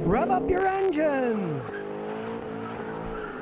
Rev up your engines!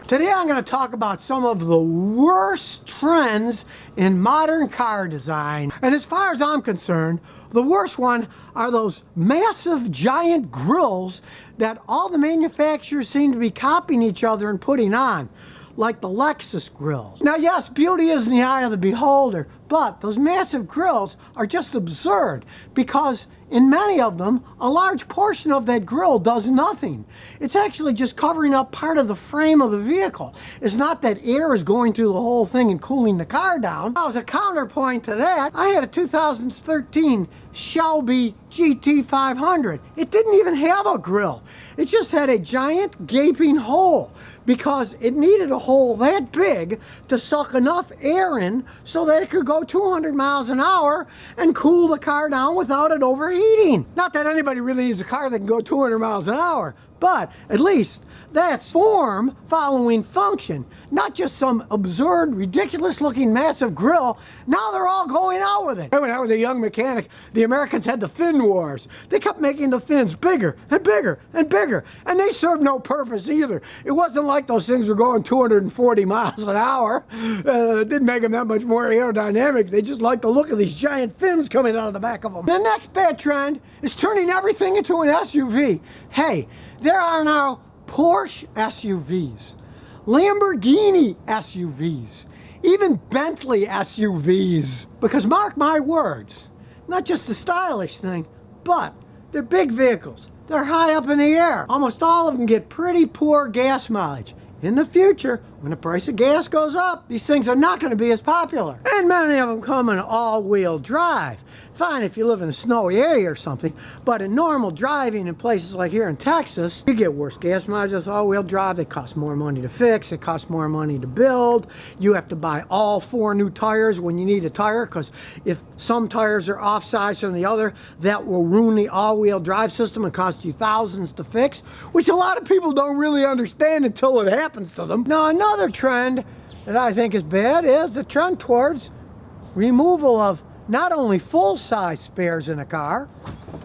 Today I'm going to talk about some of the worst trends in modern car design. And as far as I'm concerned, the worst one are those massive giant grills that all the manufacturers seem to be copying each other and putting on, like the Lexus grills. Now yes, beauty is in the eye of the beholder, but those massive grills are just absurd because in many of them, a large portion of that grill does nothing. It's actually just covering up part of the frame of the vehicle. It's not that air is going through the whole thing and cooling the car down. Now, as a counterpoint to that, I had a 2013 Shelby GT500. It didn't even have a grill. It just had a giant gaping hole because it needed a hole that big to suck enough air in so that it could go 200 miles an hour and cool the car down without it overheating. Not that anybody really needs a car that can go 200 miles an hour, but at least that's form following function, not just some absurd, ridiculous looking massive grill. Now they're all going out with it. When I was a young mechanic, the Americans had the fin wars. They kept making the fins bigger and bigger and bigger, and they served no purpose either. It wasn't like those things were going 240 miles an hour. It didn't make them that much more aerodynamic. They just liked the look of these giant fins coming out of the back of them. The next bad trend is turning everything into an SUV. Hey, there are now Porsche SUVs, Lamborghini SUVs, even Bentley SUVs. Because mark my words, not just a stylish thing, but they're big vehicles. They're high up in the air. Almost all of them get pretty poor gas mileage. In the future, when the price of gas goes up, these things are not going to be as popular. And many of them come in all-wheel drive. Fine if you live in a snowy area or something, but in normal driving in places like here in Texas, you get worse gas mileage with all-wheel drive. It costs more money to fix. It costs more money to build. You have to buy all 4 new tires when you need a tire, because if some tires are off-size from the other, that will ruin the all-wheel drive system and cost you thousands to fix, which a lot of people don't really understand until it happens to them. Now, another trend that I think is bad is the trend towards removal of not only full-size spares in a car.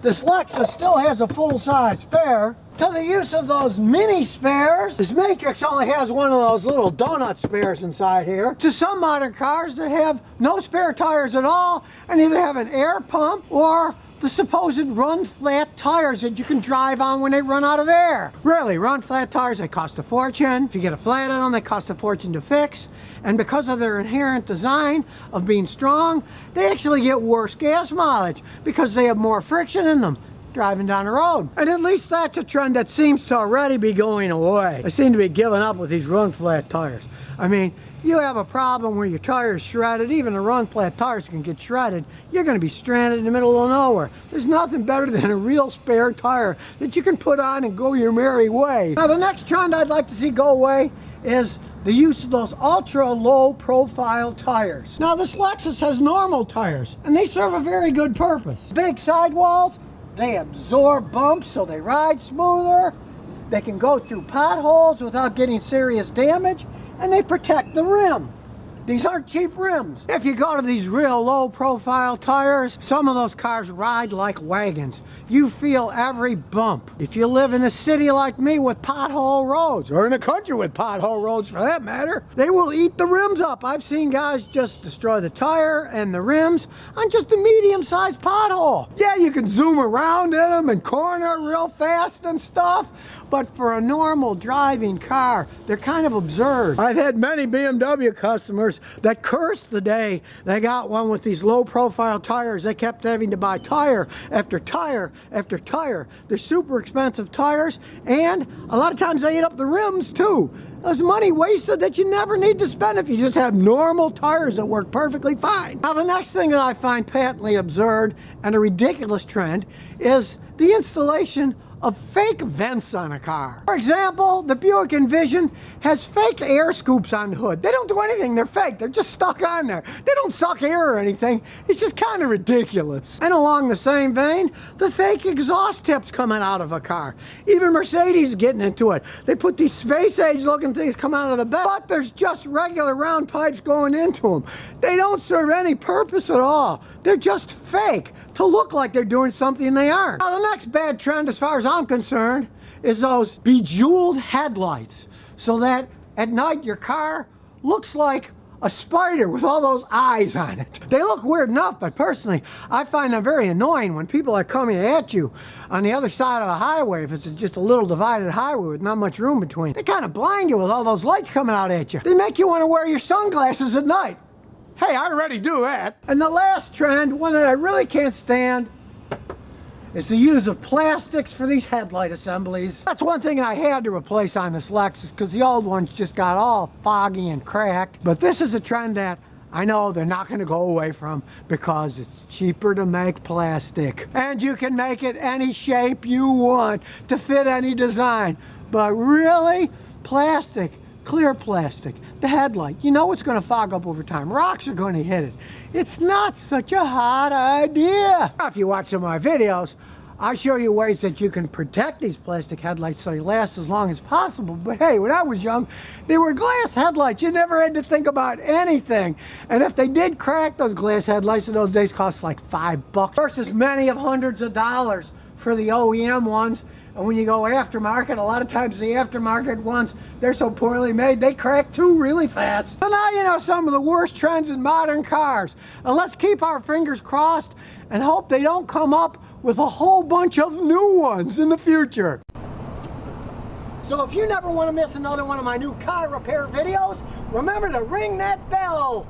This Lexus still has a full-size spare, to the use of those mini spares. This Matrix only has one of those little donut spares inside here. To some modern cars that have no spare tires at all and either have an air pump or the supposed run-flat tires that you can drive on when they run out of air. Really, run-flat tires, they cost a fortune. If you get a flat on them, they cost a fortune to fix. And because of their inherent design of being strong, they actually get worse gas mileage because they have more friction in them driving down the road. And at least that's a trend that seems to already be going away. They seem to be giving up with these run-flat tires. I mean, you have a problem where your tire is shredded, even the run-flat tires can get shredded, you're going to be stranded in the middle of nowhere. There's nothing better than a real spare tire that you can put on and go your merry way. Now, the next trend I'd like to see go away is the use of those ultra low profile tires. Now, this Lexus has normal tires and they serve a very good purpose. Big sidewalls, they absorb bumps so they ride smoother. They can go through potholes without getting serious damage, and they protect the rim. These aren't cheap rims. If you go to these real low profile tires, some of those cars ride like wagons. You feel every bump. If you live in a city like me with pothole roads, or in a country with pothole roads for that matter, they will eat the rims up. I've seen guys just destroy the tire and the rims on just a medium-sized pothole. Yeah, you can zoom around in them and corner real fast and stuff, but for a normal driving car, they're kind of absurd. I've had many BMW customers that cursed the day they got one with these low-profile tires. They kept having to buy tire after tire after tire. They're super expensive tires, and a lot of times they eat up the rims too. There's money wasted that you never need to spend if you just have normal tires that work perfectly fine. Now, the next thing that I find patently absurd and a ridiculous trend is the installation of fake vents on a car. For example, the Buick Envision has fake air scoops on the hood. They don't do anything, they're fake, they're just stuck on there. They don't suck air or anything, it's just kind of ridiculous. And along the same vein, the fake exhaust tips coming out of a car. Even Mercedes is getting into it. They put these space age looking things come out of the bed, but there's just regular round pipes going into them. They don't serve any purpose at all. They're just fake. to look like they're doing something they aren't. Now, the next bad trend, as far as I'm concerned, is those bejeweled headlights, so that at night your car looks like a spider with all those eyes on it. They look weird enough, but personally, I find them very annoying when people are coming at you on the other side of a highway, if it's just a little divided highway with not much room between. They kind of blind you with all those lights coming out at you. They make you want to wear your sunglasses at night. Hey, I already do that. And the last trend, one that I really can't stand, is the use of plastics for these headlight assemblies. That's one thing I had to replace on this Lexus, because the old ones just got all foggy and cracked. But this is a trend that I know they're not going to go away from, because it's cheaper to make plastic. And you can make it any shape you want to fit any design. But really, plastic, clear plastic, the headlight, you know it's going to fog up over time. Rocks are going to hit it. It's not such a hot idea. If you watch some of my videos, I show you ways that you can protect these plastic headlights so they last as long as possible. But hey, when I was young, they were glass headlights. You never had to think about anything. And if they did crack, those glass headlights in those days cost like $5 versus many of hundreds of dollars for the OEM ones. And when you go aftermarket, a lot of times the aftermarket ones, they're so poorly made, they crack too really fast. So now you know some of the worst trends in modern cars. And let's keep our fingers crossed and hope they don't come up with a whole bunch of new ones in the future. So if you never want to miss another one of my new car repair videos, remember to ring that bell.